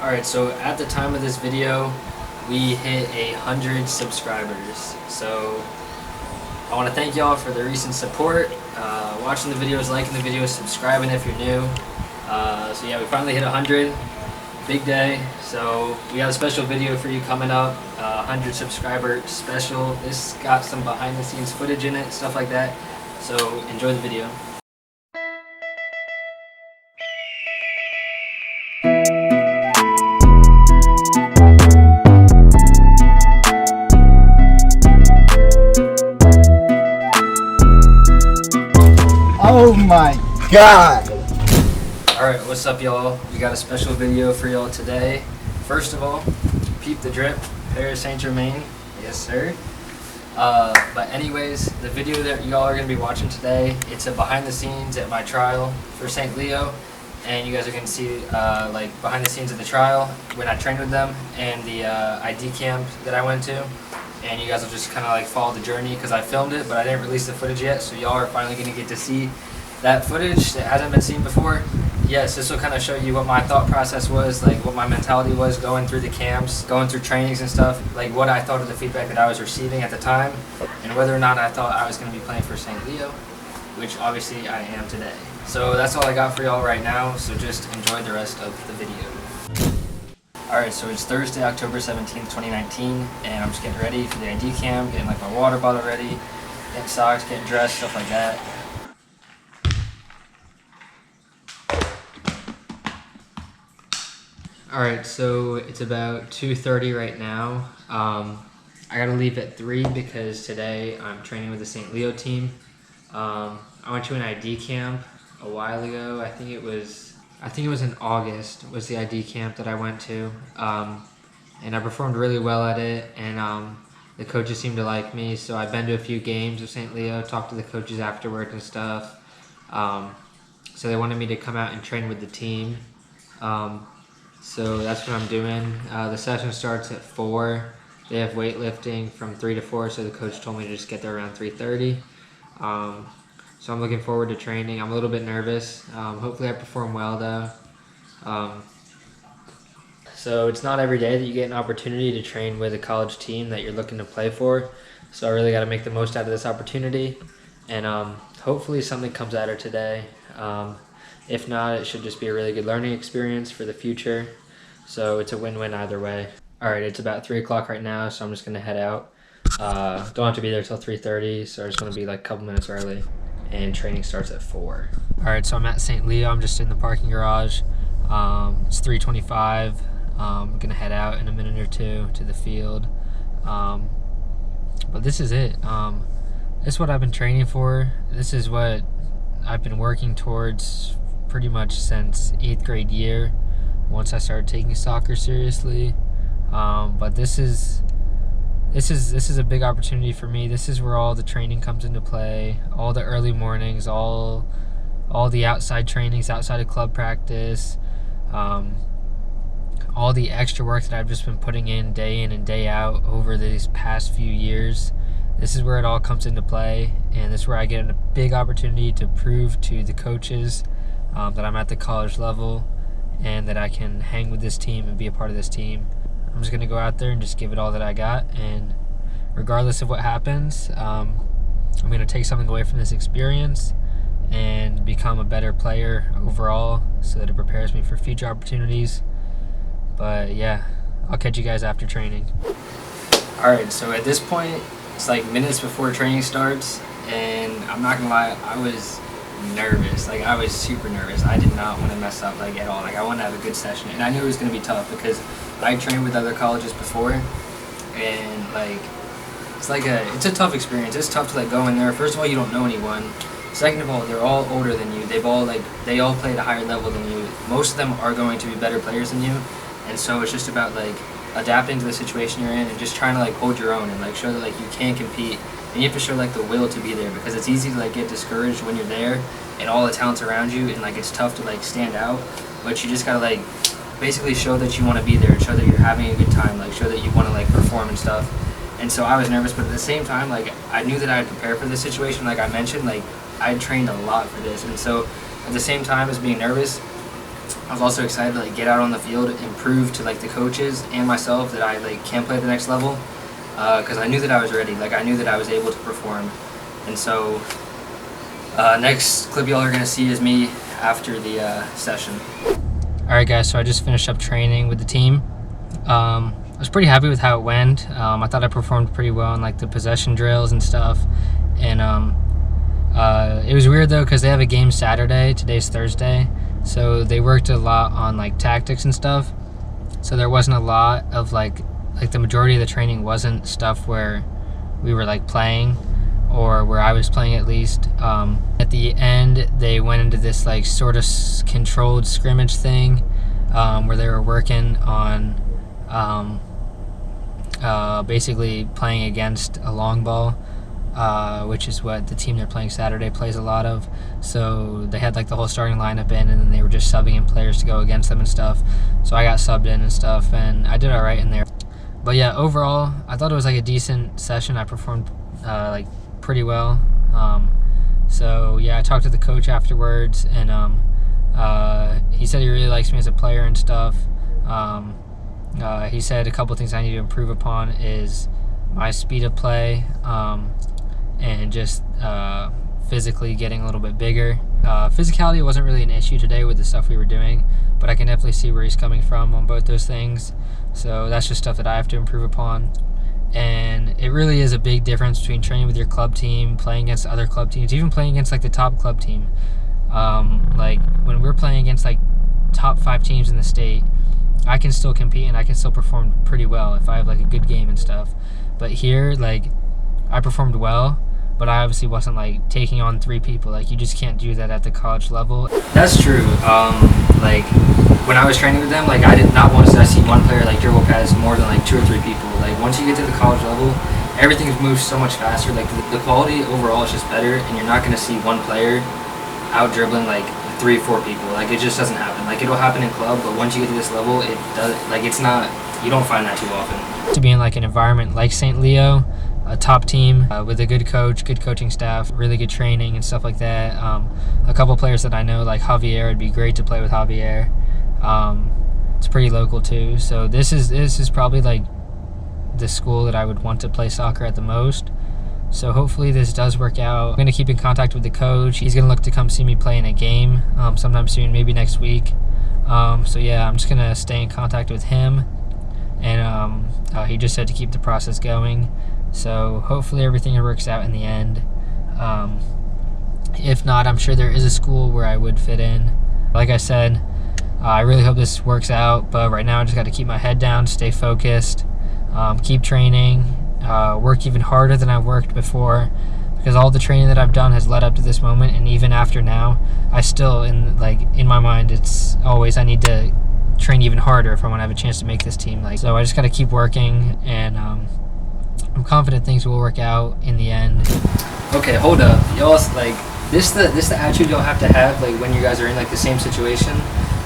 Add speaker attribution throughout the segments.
Speaker 1: Alright, so at the time of this video, we hit 100 subscribers. So I want to thank y'all for the recent support, watching the videos, liking the videos, subscribing if you're new. So yeah, we finally hit 100. Big day. So we got a special video for you coming up, 100 subscriber special. This got some behind the scenes footage in it, stuff like that. So enjoy the video.
Speaker 2: Oh my god!
Speaker 1: Alright, what's up y'all? We got a special video for y'all today. First of all, peep the drip, Paris Saint-Germain. Yes sir. But anyways, the video that y'all are going to be watching today, it's a behind the scenes at my trial for St. Leo. And you guys are going to see like behind the scenes of the trial when I trained with them and the ID camp that I went to. And you guys will just kind of like follow the journey because I filmed it, but I didn't release the footage yet. So y'all are finally going to get to see that footage that hasn't been seen before. Yes, this will kind of show you what my thought process was, like what my mentality was going through the camps, going through trainings and stuff, like what I thought of the feedback that I was receiving at the time, and whether or not I thought I was going to be playing for St. Leo, which obviously I am today. So that's all I got for y'all right now, so just enjoy the rest of the video. Alright, so it's Thursday, October 17th, 2019, and I'm just getting ready for the ID cam, getting like my water bottle ready, getting socks, getting dressed, stuff like that. Alright, so it's about 2:30 right now. I gotta leave at 3 because today I'm training with the St. Leo team. I went to an ID camp a while ago. I think it was in August was the ID camp that I went to. And I performed really well at it, and the coaches seemed to like me, so I've been to a few games of St. Leo, talked to the coaches afterward and stuff. So they wanted me to come out and train with the team. So that's what I'm doing. The session starts at 4. They have weightlifting from 3 to 4, so the coach told me to just get there around 3:30. So I'm looking forward to training. I'm a little bit nervous. Hopefully I perform well though. So it's not every day that you get an opportunity to train with a college team that you're looking to play for. So I really got to make the most out of this opportunity. And hopefully something comes out of it today. If not, it should just be a really good learning experience for the future. So it's a win-win either way. Alright, it's about 3 o'clock right now, so I'm just going to head out. Don't have to be there till 3:30, so I just want to be like a couple minutes early. And training starts at 4. Alright, so I'm at St. Leo. I'm just in the parking garage. It's 3:25. I'm going to head out in a minute or two to the field. But this is it. This is what I've been training for. This is what I've been working towards pretty much since 8th grade year, once I started taking soccer seriously. But this is a big opportunity for me. This is where all the training comes into play, all the early mornings, all the outside trainings outside of club practice, all the extra work that I've just been putting in and day out over these past few years. This is where it all comes into play, and this is where I get a big opportunity to prove to the coaches that I'm at the college level and that I can hang with this team and be a part of this team. I'm just going to go out there and just give it all that I got, and regardless of what happens, I'm going to take something away from this experience and become a better player overall so that it prepares me for future opportunities. But yeah, I'll catch you guys after training. Alright, so at this point, it's like minutes before training starts, and I'm not gonna lie, I was nervous. Like, I was super nervous. I did not want to mess up like at all. Like, I wanted to have a good session, and I knew it was going to be tough because I trained with other colleges before, and like it's a tough experience. It's tough to like go in there. First of all, you don't know anyone. Second of all, they're all older than you. They all play at a higher level than you. Most of them are going to be better players than you, and so it's just about like adapting to the situation you're in and just trying to like hold your own and like show that like you can compete. And you have to show like the will to be there, because it's easy to like get discouraged when you're there and all the talent's around you, and like it's tough to like stand out. But you just gotta like basically show that you want to be there, show that you're having a good time, like show that you want to like perform and stuff. And so I was nervous, but at the same time, like I knew that I had prepared for this situation. Like I mentioned, like I trained a lot for this, and so at the same time as being nervous, I was also excited to like get out on the field and prove to like the coaches and myself that I like can play at the next level, because I knew that I was ready. Like I knew that I was able to perform. And so next clip y'all are gonna see is me after the session. All right, guys. So I just finished up training with the team. I was pretty happy with how it went. I thought I performed pretty well in like the possession drills and stuff. And it was weird though because they have a game Saturday. Today's Thursday. So they worked a lot on like tactics and stuff. So there wasn't a lot of like the majority of the training wasn't stuff where we were like playing, or where I was playing at least. At the end, they went into this like sort of controlled scrimmage thing where they were working on basically playing against a long ball. Which is what the team they're playing Saturday plays a lot of. So they had like the whole starting lineup in, and then they were just subbing in players to go against them and stuff. So I got subbed in and stuff, and I did all right in there. But yeah, overall, I thought it was like a decent session. I performed like pretty well. So yeah, I talked to the coach afterwards, and he said he really likes me as a player and stuff. He said a couple things I need to improve upon is my speed of play, and just physically getting a little bit bigger. Physicality wasn't really an issue today with the stuff we were doing, but I can definitely see where he's coming from on both those things. So that's just stuff that I have to improve upon. And it really is a big difference between training with your club team, playing against other club teams, even playing against like the top club team. Like when we're playing against like top 5 teams in the state, I can still compete and I can still perform pretty well if I have like a good game and stuff. But here, like, I performed well, but I obviously wasn't like taking on 3 people. Like, you just can't do that at the college level. That's true. Like when I was training with them, like I did not once did I see one player like dribble past more than like 2 or 3 people. Like once you get to the college level, everything moves so much faster. Like the quality overall is just better, and you're not going to see one player out dribbling like 3 or 4 people. Like it just doesn't happen. Like it'll happen in club, but once you get to this level, it does. Like it's not. You don't find that too often. To be in like an environment like St. Leo, a top team with a good coach, good coaching staff, really good training and stuff like that. A couple players that I know, like Javier, it'd be great to play with Javier. It's pretty local too. So this is probably like the school that I would want to play soccer at the most. So hopefully this does work out. I'm going to keep in contact with the coach. He's going to look to come see me play in a game sometime soon, maybe next week. So yeah, I'm just going to stay in contact with him. And he just said to keep the process going. So hopefully everything works out in the end. If not, I'm sure there is a school where I would fit in. Like I said, I really hope this works out. But right now I just got to keep my head down, stay focused, keep training, work even harder than I've worked before. Because all the training that I've done has led up to this moment. And even after now, I still, in my mind, it's always I need to train even harder if I want to have a chance to make this team. So I just got to keep working, and I'm confident things will work out in the end. Okay, hold up, y'all. Like this the attitude y'all have to have like when you guys are in like the same situation.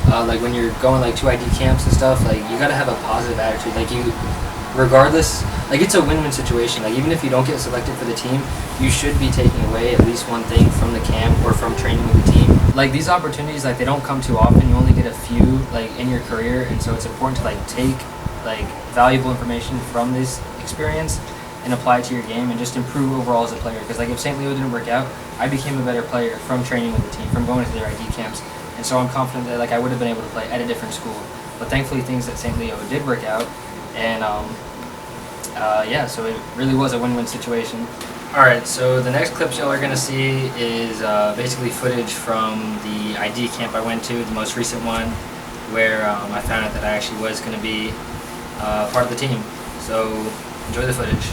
Speaker 1: Like when you're going like to ID camps and stuff. Like you gotta have a positive attitude. Like you, regardless, like it's a win-win situation. Like even if you don't get selected for the team, you should be taking away at least one thing from the camp or from training with the team. Like these opportunities, like they don't come too often. You only get a few like in your career, and so it's important to like take like valuable information from this experience and apply it to your game and just improve overall as a player. Because like if St. Leo didn't work out, I became a better player from training with the team, from going to their ID camps, and so I'm confident that like I would have been able to play at a different school. But thankfully things at St. Leo did work out, and yeah, so it really was a win-win situation. Alright, so the next clips y'all are going to see is basically footage from the ID camp I went to, the most recent one, where I found out that I actually was going to be part of the team. So enjoy the footage.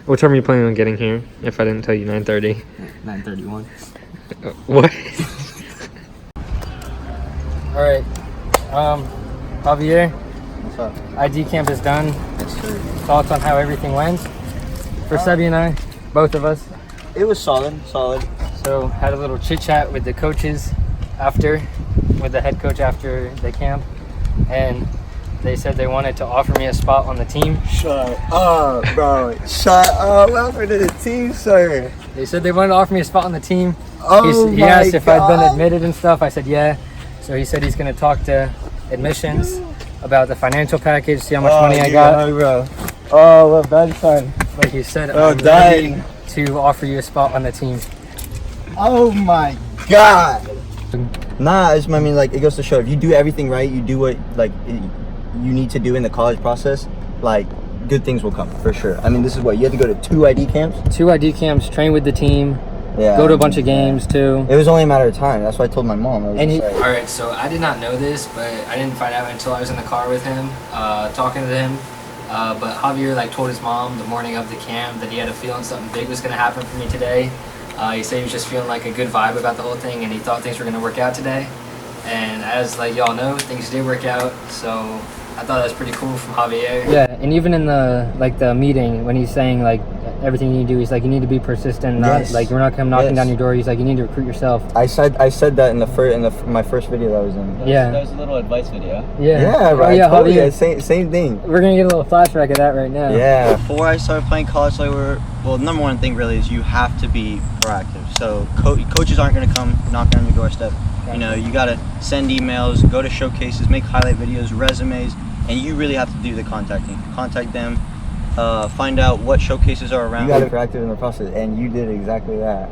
Speaker 1: What time are you planning on getting here, if I didn't tell you 9:30?
Speaker 2: 9:31.
Speaker 1: What? Alright, Javier,
Speaker 2: What's up?
Speaker 1: ID camp is done.
Speaker 2: Yes, sir.
Speaker 1: Thoughts on how everything went? For Sebi and I, both of us.
Speaker 2: It was solid.
Speaker 1: So had a little chit chat with the coaches after, with the head coach after the camp, and they said they wanted to offer me a spot on the team.
Speaker 2: Shut up, bro. Shut up. Welcome to the team, sir.
Speaker 1: They said they wanted to offer me a spot on the team.
Speaker 2: Oh
Speaker 1: He
Speaker 2: my
Speaker 1: asked if I'd been
Speaker 2: God.
Speaker 1: admitted and stuff. I said yeah. So he said he's going to talk to admissions about the financial package, see how much money I got.
Speaker 2: Bro. Oh, what bad son.
Speaker 1: Like he said,
Speaker 2: Oh,
Speaker 1: I'm
Speaker 2: dang.
Speaker 1: ready to offer you a spot on the team.
Speaker 2: Oh my God. Nah, I mean, like, it goes to show if you do everything right, you do what you need to do in the college process, like, good things will come for sure. I mean, this is what you had to go to 2 ID camps.
Speaker 1: 2 ID camps, train with the team,
Speaker 2: Yeah.
Speaker 1: go to a bunch of games too.
Speaker 2: It was only a matter of time. That's why I told my mom. I was
Speaker 1: And
Speaker 2: just like,
Speaker 1: all right, so I did not know this, but I didn't find out until I was in the car with him, talking to him. But Javier like told his mom the morning of the camp that he had a feeling something big was going to happen for me today. He said he was just feeling like a good vibe about the whole thing, and he thought things were going to work out today. And as like y'all know, things did work out. So I thought that was pretty cool from Javier. Yeah, and even in the meeting when he's saying like everything you need to do, he's like you need to be persistent. Not
Speaker 2: Yes.
Speaker 1: like we're not come knocking
Speaker 2: Yes.
Speaker 1: down your door. He's like you need to recruit yourself.
Speaker 2: I said that in my first video that I was in.
Speaker 1: Yeah.
Speaker 3: That was a little advice video.
Speaker 2: Yeah, right.
Speaker 1: Oh, yeah,
Speaker 2: totally.
Speaker 1: Javier.
Speaker 2: Same thing.
Speaker 1: We're gonna get a little flashback of that right now.
Speaker 2: Yeah.
Speaker 4: Before I started playing college, well, number one thing really is you have to be proactive. So coaches aren't going to come knocking on your doorstep. You know, you got to send emails, go to showcases, make highlight videos, resumes, and you really have to do the contacting. Contact them, find out what showcases are around.
Speaker 2: You got to be proactive in the process, and you did exactly that.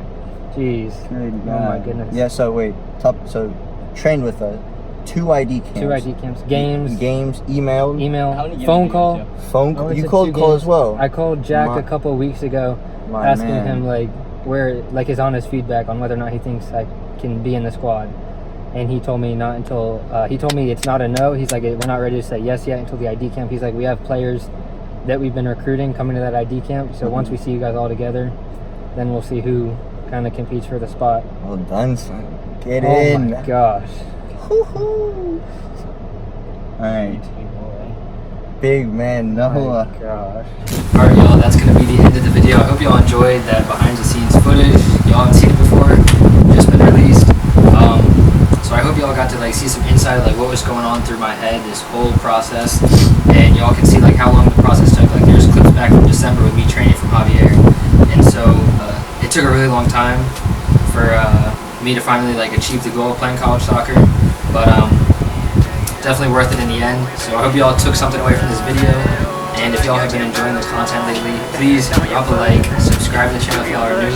Speaker 1: Jeez.
Speaker 2: Good
Speaker 1: Oh my goodness.
Speaker 2: Yeah. So wait. So train with us. 2 ID camps.
Speaker 1: 2 ID camps, games,
Speaker 2: email,
Speaker 1: email,
Speaker 3: How many games
Speaker 1: phone
Speaker 3: do you
Speaker 1: call.
Speaker 3: go to?
Speaker 2: phone.
Speaker 1: I went
Speaker 2: You
Speaker 1: to
Speaker 2: called
Speaker 1: 2
Speaker 2: call
Speaker 1: games.
Speaker 2: as well.
Speaker 1: I called Jack
Speaker 2: My-
Speaker 1: a couple of weeks ago,
Speaker 2: My
Speaker 1: asking
Speaker 2: man.
Speaker 1: him like where, like his honest feedback on whether or not he thinks I can be in the squad. And he told me not until he told me it's not a no. He's like we're not ready to say yes yet until the ID camp. He's like we have players that we've been recruiting coming to that ID camp. So once we see you guys all together, then we'll see who kind of competes for the spot.
Speaker 2: Well done, son. Get
Speaker 1: Oh
Speaker 2: in.
Speaker 1: my gosh.
Speaker 2: Woo-hoo. All right. Big man Noah.
Speaker 1: Gosh. Alright y'all, that's going to be the end of the video. I hope y'all enjoyed that behind the scenes footage. Y'all haven't seen it before, just been released. So I hope y'all got to like see some insight of like what was going on through my head this whole process. And y'all can see like how long the process took. Like there's clips back from December with me training from Javier. And so it took a really long time for me to finally like achieve the goal of playing college soccer. But definitely worth it in the end. So I hope y'all took something away from this video. And if y'all have been enjoying the content lately, please drop a like, subscribe to the channel if y'all are new,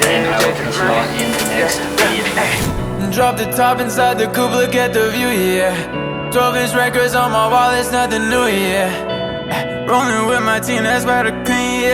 Speaker 1: and I will catch y'all in the next video.
Speaker 5: Drop the top inside the coupe, look at the view, yeah. 12-inch records on my wall, it's nothing new, yeah. Rolling with my team, that's by the queen, yeah.